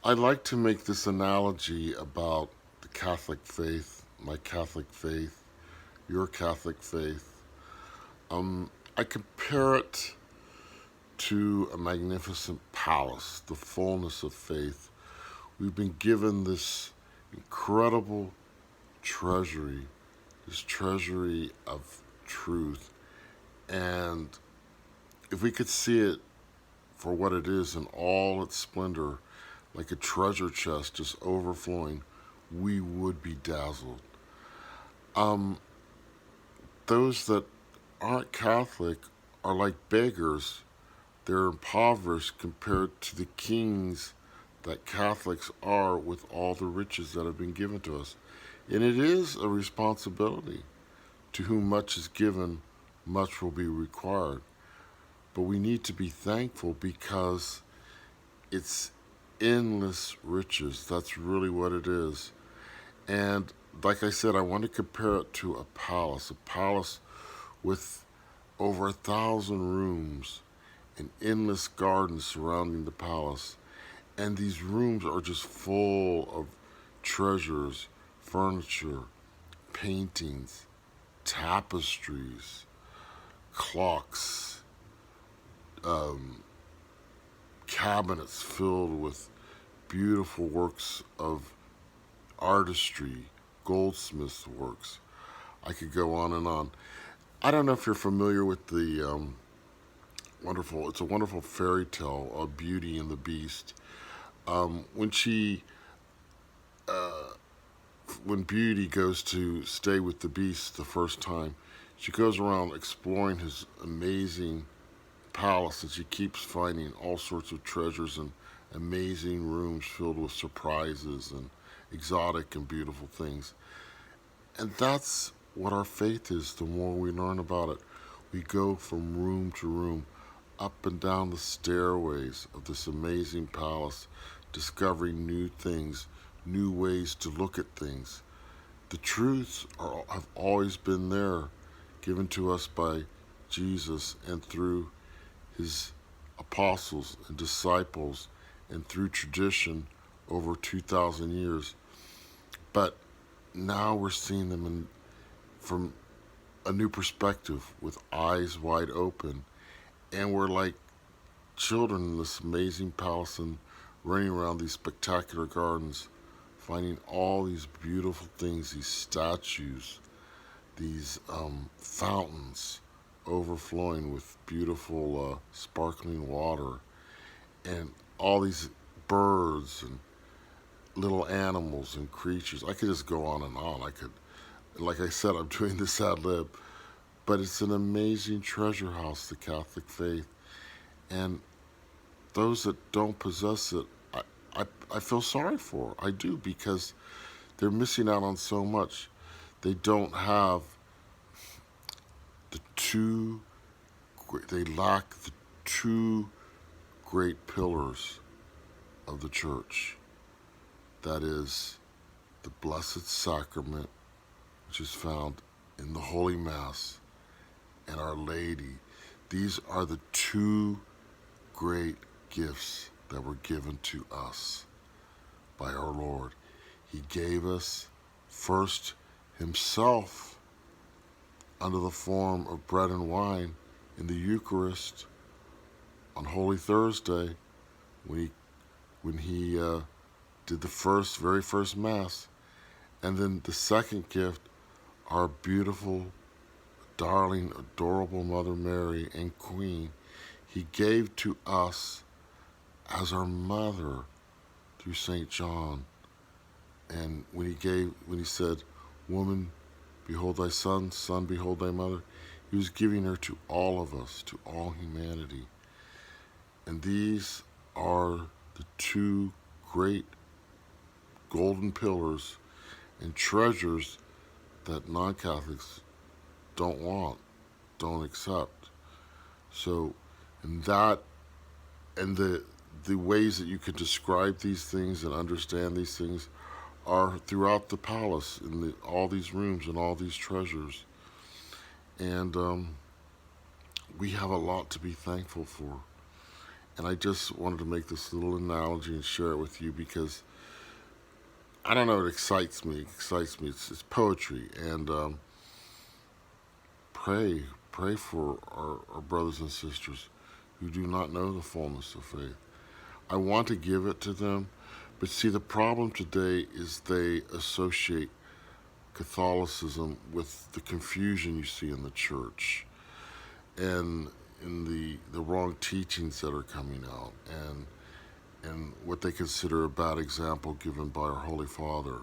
I like to make this analogy about the Catholic faith, my Catholic faith, your Catholic faith. I compare it to a magnificent palace, the fullness of faith. We've been given this incredible treasury, this treasury of truth. And if we could see it for what it is in all its splendor, like a treasure chest just overflowing, we would be dazzled. Um, those that aren't Catholic are like beggars. They're impoverished compared to the kings that Catholics are with all the riches that have been given to us. And it is a responsibility. To whom much is given, much will be required. But we need to be thankful because it's endless riches. That's really what it is. And like I said, I want to compare it to a palace with over 1,000 rooms and endless gardens surrounding the palace. And these rooms are just full of treasures, furniture, paintings, tapestries, clocks, um, cabinets filled with beautiful works of artistry, goldsmiths' works. I could go on and on. I don't know if you're familiar with the it's a wonderful fairy tale of Beauty and the Beast. When uh, when Beauty goes to stay with the Beast the first time, she goes around exploring his amazing palace and she keeps finding all sorts of treasures and amazing rooms filled with surprises and exotic and beautiful things. And that's what our faith is the more we learn about it. We go from room to room, up and down the stairways of this amazing palace, discovering new things, new ways to look at things. The truths have always been there, given to us by Jesus and through his apostles and disciples and through tradition over 2,000 years. But now we're seeing them from a new perspective with eyes wide open. And we're like children in this amazing palace and running around these spectacular gardens, finding all these beautiful things, these statues, these fountains overflowing with beautiful sparkling water, and all these birds and little animals and creatures. I could just go on and on. I could, like I said, I'm doing this ad lib, but it's an amazing treasure house, the Catholic faith. And those that don't possess it, I feel sorry for. I do, because they're missing out on so much. They don't have the two, they lack the two great pillars of the church. That is the Blessed Sacrament, which is found in the Holy Mass, and Our Lady. These are the two great gifts that were given to us by our Lord. He gave us first Himself under the form of bread and wine in the Eucharist on Holy Thursday when he did the very first Mass. And then the second gift, our beautiful, darling, adorable Mother Mary and Queen, He gave to us as our mother through St. John. And when he said, "Woman, behold thy son, son, behold thy mother," He was giving her to all of us, to all humanity. And these are the two great golden pillars and treasures that non-Catholics don't want, don't accept. So, and that, and the ways that you can describe these things and understand these things are throughout the palace, in all these rooms and all these treasures. And we have a lot to be thankful for. And I just wanted to make this little analogy and share it with you because I don't know, it excites me. It excites me. It's poetry. And pray, pray for our brothers and sisters who do not know the fullness of faith. I want to give it to them, but see, the problem today is they associate Catholicism with the confusion you see in the church and in the wrong teachings that are coming out and what they consider a bad example given by our Holy Father,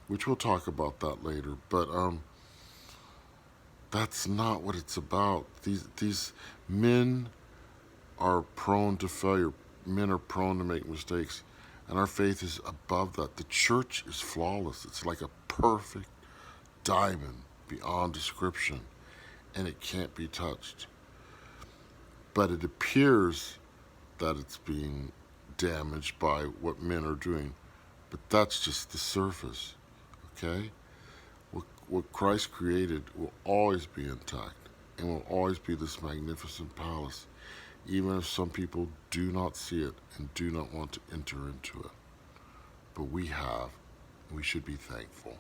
which we'll talk about that later. But that's not what it's about. These men are prone to failure. Men are prone to make mistakes, and our faith is above that. The church is flawless. It's like a perfect diamond beyond description, and it can't be touched. But it appears that it's being damaged by what men are doing, but that's just the surface, okay? What Christ created will always be intact and will always be this magnificent palace, even if some people do not see it and do not want to enter into it. But we have, we should be thankful.